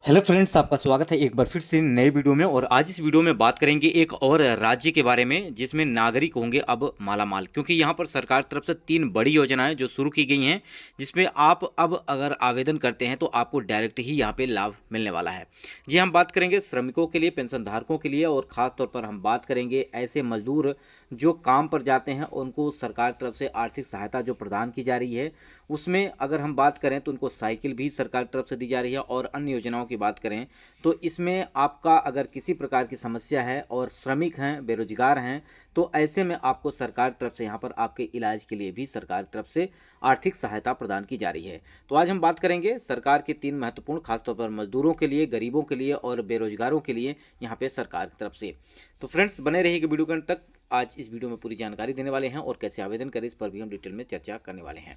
Hello friends, आपका स्वागत है एक बार फिर से नए वीडियो में। और आज इस वीडियो में बात करेंगे एक और राज्य के बारे में जिसमें नागरिक होंगे अब मालामाल, क्योंकि यहाँ पर सरकार तरफ से 3 बड़ी योजनाएं जो शुरू की गई हैं, जिसमें आप अब अगर आवेदन करते हैं तो आपको डायरेक्ट ही यहाँ पे लाभ मिलने वाला है। जी, हम बात करेंगे श्रमिकों के लिए, पेंशनधारकों के लिए, और ख़ास तौर पर हम बात करेंगे ऐसे मजदूर जो काम पर जाते हैं, उनको सरकार तरफ से आर्थिक सहायता जो प्रदान की जा रही है, उसमें अगर हम बात करें तो उनको साइकिल भी सरकार तरफ से दी जा रही है। और अन्य योजनाओं की बात करें तो इसमें आपका अगर किसी प्रकार की समस्या है और श्रमिक हैं, बेरोजगार हैं, तो ऐसे में आपको सरकार तरफ से यहाँ पर आपके इलाज के लिए भी सरकार तरफ से आर्थिक सहायता प्रदान की जा रही है। तो आज हम बात करेंगे सरकार के 3 महत्वपूर्ण, खासतौर पर मजदूरों के लिए, गरीबों के लिए और बेरोजगारों के लिए यहाँ पे सरकार की तरफ से। तो फ्रेंड्स, बने रहिएगा वीडियो के अंत तक। आज इस वीडियो में पूरी जानकारी देने वाले हैं और कैसे आवेदन करें इस पर भी हम डिटेल में चर्चा करने वाले हैं।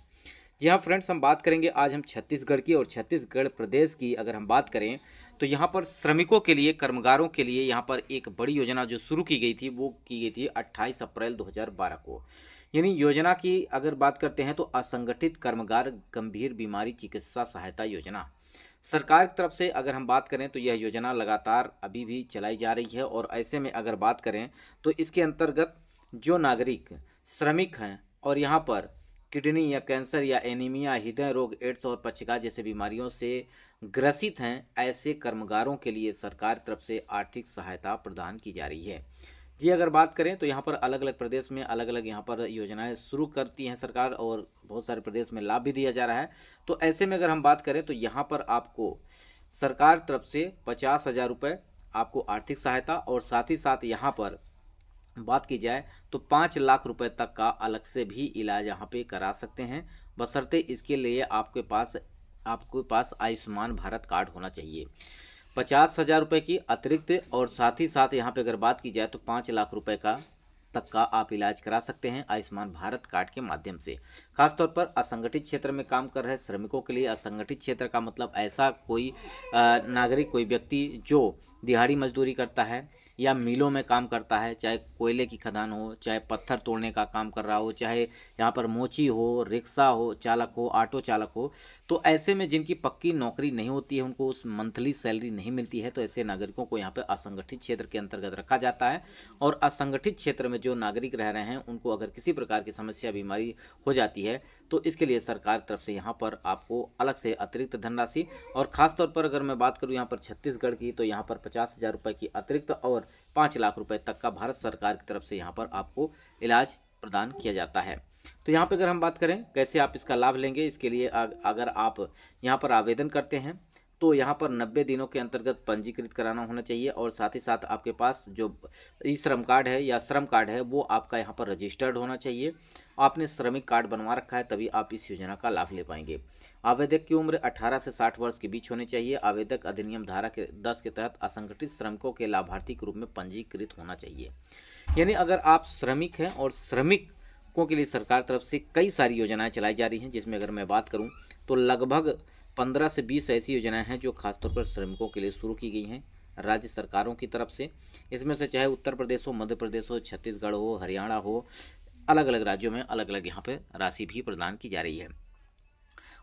जी हाँ फ्रेंड्स, हम बात करेंगे आज हम छत्तीसगढ़ की, और छत्तीसगढ़ प्रदेश की अगर हम बात करें तो यहाँ पर श्रमिकों के लिए, कर्मगारों के लिए यहाँ पर एक बड़ी योजना जो शुरू की गई थी वो की गई थी 28 अप्रैल 2012 को। यानी योजना की अगर बात करते हैं तो असंगठित कर्मगार गंभीर बीमारी चिकित्सा सहायता योजना। सरकार की तरफ से अगर हम बात करें तो यह योजना लगातार अभी भी चलाई जा रही है। और ऐसे में अगर बात करें तो इसके अंतर्गत जो नागरिक श्रमिक हैं और यहाँ पर किडनी या कैंसर या एनीमिया, हृदय रोग, एड्स और पक्षिका जैसे बीमारियों से ग्रसित हैं, ऐसे कर्मगारों के लिए सरकार की तरफ से आर्थिक सहायता प्रदान की जा रही है। जी, अगर बात करें तो यहाँ पर अलग अलग प्रदेश में अलग अलग यहाँ पर योजनाएं शुरू करती हैं सरकार, और बहुत सारे प्रदेश में लाभ भी दिया जा रहा है। तो ऐसे में अगर हम बात करें तो यहाँ पर आपको सरकार तरफ से 50,000 रुपये आपको आर्थिक सहायता, और साथ ही साथ यहाँ पर बात की जाए तो 5 लाख रुपए तक का अलग से भी इलाज यहाँ पे करा सकते हैं, बशर्ते इसके लिए आपके पास आयुष्मान भारत कार्ड होना चाहिए। 50,000 रुपये की अतिरिक्त, और साथ ही साथ यहाँ पे अगर बात की जाए तो 5 लाख रुपए का तक का आप इलाज करा सकते हैं आयुष्मान भारत कार्ड के माध्यम से। खासतौर पर असंगठित क्षेत्र में काम कर रहे श्रमिकों के लिए, असंगठित क्षेत्र का मतलब ऐसा कोई नागरिक, कोई व्यक्ति जो दिहाड़ी मजदूरी करता है या मिलों में काम करता है, चाहे कोयले की खदान हो, चाहे पत्थर तोड़ने का काम कर रहा हो, चाहे यहाँ पर मोची हो, रिक्शा हो चालक हो, ऑटो चालक हो, तो ऐसे में जिनकी पक्की नौकरी नहीं होती है, उनको उस मंथली सैलरी नहीं मिलती है, तो ऐसे नागरिकों को यहाँ पर असंगठित क्षेत्र के अंतर्गत रखा जाता है। और असंगठित क्षेत्र में जो नागरिक रह रहे हैं उनको अगर किसी प्रकार की समस्या, बीमारी हो जाती है तो इसके लिए सरकार की तरफ से यहाँ पर आपको अलग से अतिरिक्त धनराशि, और ख़ासतौर पर अगर मैं बात करूँ यहाँ पर छत्तीसगढ़ की, तो यहाँ पर 50,000 रुपये की अतिरिक्त और 5 लाख रुपए तक का भारत सरकार की तरफ से यहाँ पर आपको इलाज प्रदान किया जाता है। तो यहाँ पे अगर हम बात करें कैसे आप इसका लाभ लेंगे, इसके लिए अगर आप यहाँ पर आवेदन करते हैं तो यहाँ पर 90 दिनों के अंतर्गत पंजीकृत कराना होना चाहिए, और साथ ही साथ आपके पास जो ई श्रम कार्ड है या श्रम कार्ड है वो आपका यहाँ पर रजिस्टर्ड होना चाहिए। आपने श्रमिक कार्ड बनवा रखा है तभी आप इस योजना का लाभ ले पाएंगे। आवेदक की उम्र 18 से 60 वर्ष के बीच होनी चाहिए। आवेदक अधिनियम धारा के 10 के तहत असंगठित श्रमिकों के लाभार्थी के रूप में पंजीकृत होना चाहिए। यानी अगर आप श्रमिक हैं, और श्रमिकों के लिए सरकार तरफ से कई सारी योजनाएं चलाई जा रही हैं, जिसमें अगर मैं बात करूं तो लगभग 15 से 20 ऐसी योजनाएं हैं जो खासतौर पर श्रमिकों के लिए शुरू की गई हैं राज्य सरकारों की तरफ से। इसमें से चाहे उत्तर प्रदेश हो, मध्य प्रदेश हो, छत्तीसगढ़ हो, हरियाणा हो, अलग अलग राज्यों में अलग अलग यहाँ पे राशि भी प्रदान की जा रही है।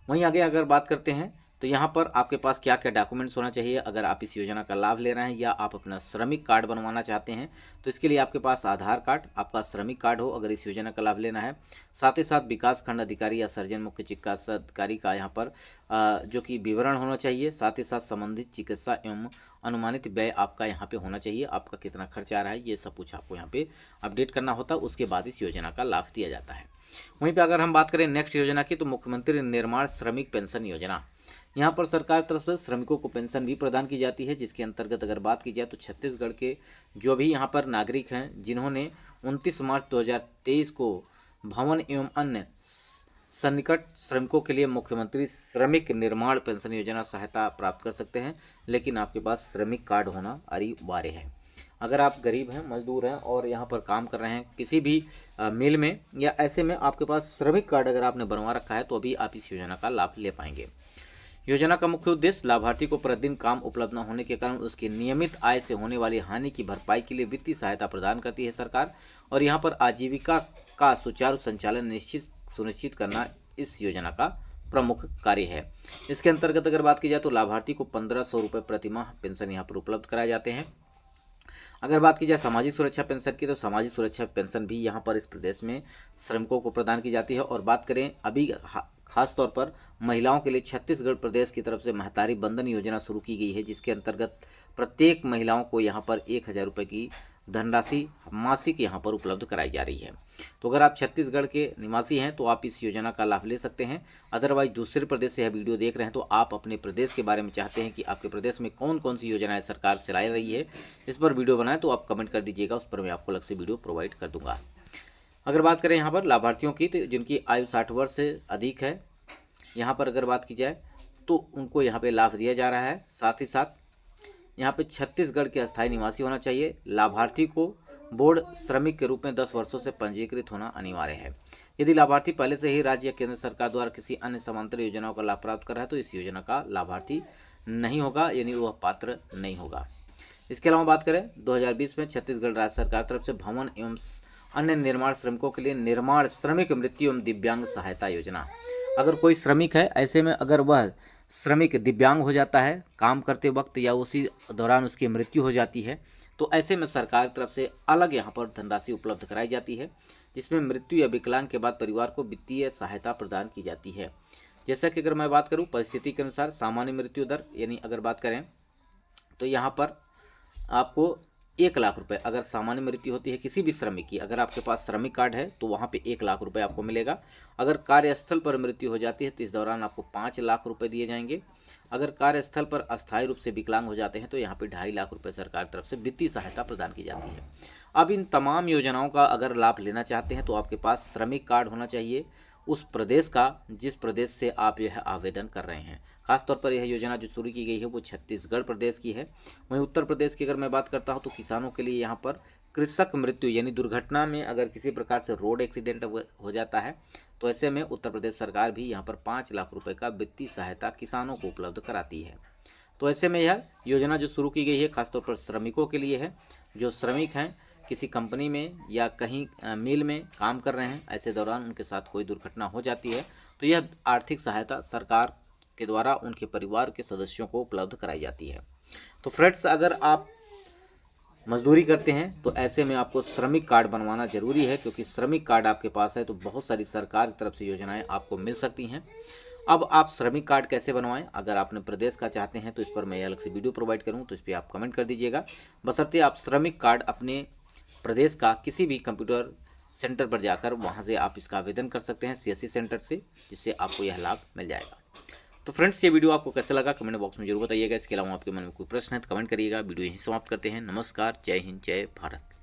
वहीं आगे अगर बात करते हैं तो यहाँ पर आपके पास क्या क्या डॉक्यूमेंट्स होना चाहिए अगर आप इस योजना का लाभ ले रहे हैं या आप अपना श्रमिक कार्ड बनवाना चाहते हैं। तो इसके लिए आपके पास आधार कार्ड, आपका श्रमिक कार्ड हो अगर इस योजना का लाभ लेना है। साथ ही साथ विकास खंड अधिकारी या सर्जन मुख्य चिकित्सा अधिकारी का यहाँ पर जो कि विवरण होना चाहिए। साथ ही साथ संबंधित चिकित्सा एवं अनुमानित व्यय आपका यहाँ पे होना चाहिए, आपका कितना खर्च आ रहा है ये सब कुछ आपको यहाँ पे अपडेट करना होता है। उसके बाद इस योजना का लाभ दिया जाता है। वहीं पे अगर हम बात करें नेक्स्ट योजना की, तो मुख्यमंत्री निर्माण श्रमिक पेंशन योजना। यहाँ पर सरकार की तरफ से श्रमिकों को पेंशन भी प्रदान की जाती है, जिसके अंतर्गत अगर बात की जाए तो छत्तीसगढ़ के जो भी यहाँ पर नागरिक हैं जिन्होंने 29 मार्च 2023 को भवन एवं अन्य सन्निकट श्रमिकों के लिए मुख्यमंत्री श्रमिक निर्माण पेंशन योजना सहायता प्राप्त कर सकते हैं, लेकिन आपके पास श्रमिक कार्ड होना अनिवार्य है। अगर आप गरीब हैं, मजदूर हैं और यहाँ पर काम कर रहे हैं किसी भी मिल में, या ऐसे में आपके पास श्रमिक कार्ड अगर आपने बनवा रखा है तो अभी आप इस योजना का लाभ ले पाएंगे। योजना का मुख्य उद्देश्य लाभार्थी को प्रतिदिन काम उपलब्ध न होने के कारण उसकी नियमित आय से होने वाली हानि की भरपाई के लिए वित्तीय सहायता प्रदान करती है सरकार, और यहाँ पर आजीविका का सुचारू संचालन सुनिश्चित करना इस योजना का प्रमुख कार्य है। इसके अंतर्गत अगर बात की जाए तो लाभार्थी को 1500 रुपये प्रतिमाह पेंशन यहाँ पर उपलब्ध कराए जाते हैं। अगर बात की जाए सामाजिक सुरक्षा पेंशन की, तो सामाजिक सुरक्षा पेंशन भी यहाँ पर इस प्रदेश में श्रमिकों को प्रदान की जाती है। और बात करें अभी खास तौर पर महिलाओं के लिए छत्तीसगढ़ प्रदेश की तरफ से महतारी बंधन योजना शुरू की गई है, जिसके अंतर्गत प्रत्येक महिलाओं को यहाँ पर 1000 रुपये की धनराशि मासिक यहाँ पर उपलब्ध कराई जा रही है। तो अगर आप छत्तीसगढ़ के निवासी हैं तो आप इस योजना का लाभ ले सकते हैं। अदरवाइज दूसरे प्रदेश से यह वीडियो देख रहे हैं तो आप अपने प्रदेश के बारे में चाहते हैं कि आपके प्रदेश में कौन कौन सी योजनाएं सरकार चला रही है, इस पर वीडियो बनाएं तो आप कमेंट कर दीजिएगा, उस पर मैं आपको अलग से वीडियो प्रोवाइड कर दूंगा। अगर बात करें यहाँ पर लाभार्थियों की, तो जिनकी आयु 60 वर्ष से अधिक है, यहाँ पर अगर बात की जाए तो उनको यहाँ पे लाभ दिया जा रहा है। साथ ही साथ यहाँ पे छत्तीसगढ़ के अस्थायी निवासी होना चाहिए। लाभार्थी को बोर्ड श्रमिक के रूप में 10 वर्षों से पंजीकृत होना अनिवार्य है। यदि लाभार्थी पहले से ही राज्य या केंद्र सरकार द्वारा किसी अन्य समांतर योजनाओं का लाभ प्राप्त कर रहा है तो इस योजना का लाभार्थी नहीं होगा, यानी वह पात्र नहीं होगा। इसके अलावा बात करें 2020 में छत्तीसगढ़ राज्य सरकार तरफ से भवन एवं अन्य निर्माण श्रमिकों के लिए निर्माण श्रमिक मृत्यु एवं दिव्यांग सहायता योजना। अगर कोई श्रमिक है, ऐसे में अगर वह श्रमिक दिव्यांग हो जाता है काम करते वक्त या उसी दौरान उसकी मृत्यु हो जाती है, तो ऐसे में सरकार की तरफ से अलग यहाँ पर धनराशि उपलब्ध कराई जाती है, जिसमें मृत्यु या विकलांग के बाद परिवार को वित्तीय सहायता प्रदान की जाती है। जैसा कि अगर मैं बात करूँ परिस्थिति के अनुसार सामान्य मृत्यु दर, यानी अगर बात करें तो यहाँ पर आपको 1 लाख रुपए अगर सामान्य मृत्यु होती है किसी भी श्रमिक की, अगर आपके पास श्रमिक कार्ड है तो वहाँ पे 1 लाख रुपए आपको मिलेगा। अगर कार्यस्थल पर मृत्यु हो जाती है तो इस दौरान आपको 5 लाख रुपए दिए जाएंगे। अगर कार्यस्थल पर अस्थायी रूप से विकलांग हो जाते हैं तो यहाँ पे 2.5 लाख रुपए सरकार की तरफ से वित्तीय सहायता प्रदान की जाती है। अब इन तमाम योजनाओं का अगर लाभ लेना चाहते हैं तो आपके पास श्रमिक कार्ड होना चाहिए उस प्रदेश का जिस प्रदेश से आप यह आवेदन कर रहे हैं। खासतौर पर यह योजना जो शुरू की गई है वो छत्तीसगढ़ प्रदेश की है। वहीं उत्तर प्रदेश की अगर मैं बात करता हूँ तो किसानों के लिए यहाँ पर कृषक मृत्यु यानी दुर्घटना में अगर किसी प्रकार से रोड एक्सीडेंट हो जाता है तो ऐसे में उत्तर प्रदेश सरकार भी यहाँ पर 5 लाख रुपए का वित्तीय सहायता किसानों को उपलब्ध कराती है। तो ऐसे में यह योजना जो शुरू की गई है खासतौर पर श्रमिकों के लिए है। जो श्रमिक हैं किसी कंपनी में या कहीं मिल में काम कर रहे हैं, ऐसे दौरान उनके साथ कोई दुर्घटना हो जाती है तो यह आर्थिक सहायता सरकार के द्वारा उनके परिवार के सदस्यों को उपलब्ध कराई जाती है। तो फ्रेंड्स, अगर आप मजदूरी करते हैं तो ऐसे में आपको श्रमिक कार्ड बनवाना जरूरी है, क्योंकि श्रमिक कार्ड आपके पास है तो बहुत सारी सरकार की तरफ से योजनाएं आपको मिल सकती हैं। अब आप श्रमिक कार्ड कैसे बनवाएं, अगर आपने प्रदेश का चाहते हैं तो इस पर मैं अलग से वीडियो प्रोवाइड करूं, तो इस पर आप कमेंट कर दीजिएगा। बशर्ते आप श्रमिक कार्ड अपने प्रदेश का किसी भी कंप्यूटर सेंटर पर जाकर वहां से आप इसका आवेदन कर सकते हैं CSC सेंटर से, जिससे आपको यह लाभ मिल जाएगा। तो फ्रेंड्स, ये वीडियो आपको कैसा लगा कमेंट बॉक्स में जरूर बताइएगा। इसके अलावा आपके मन में कोई प्रश्न है तो कमेंट करिएगा। वीडियो यहीं समाप्त करते हैं। नमस्कार, जय हिंद, जय भारत।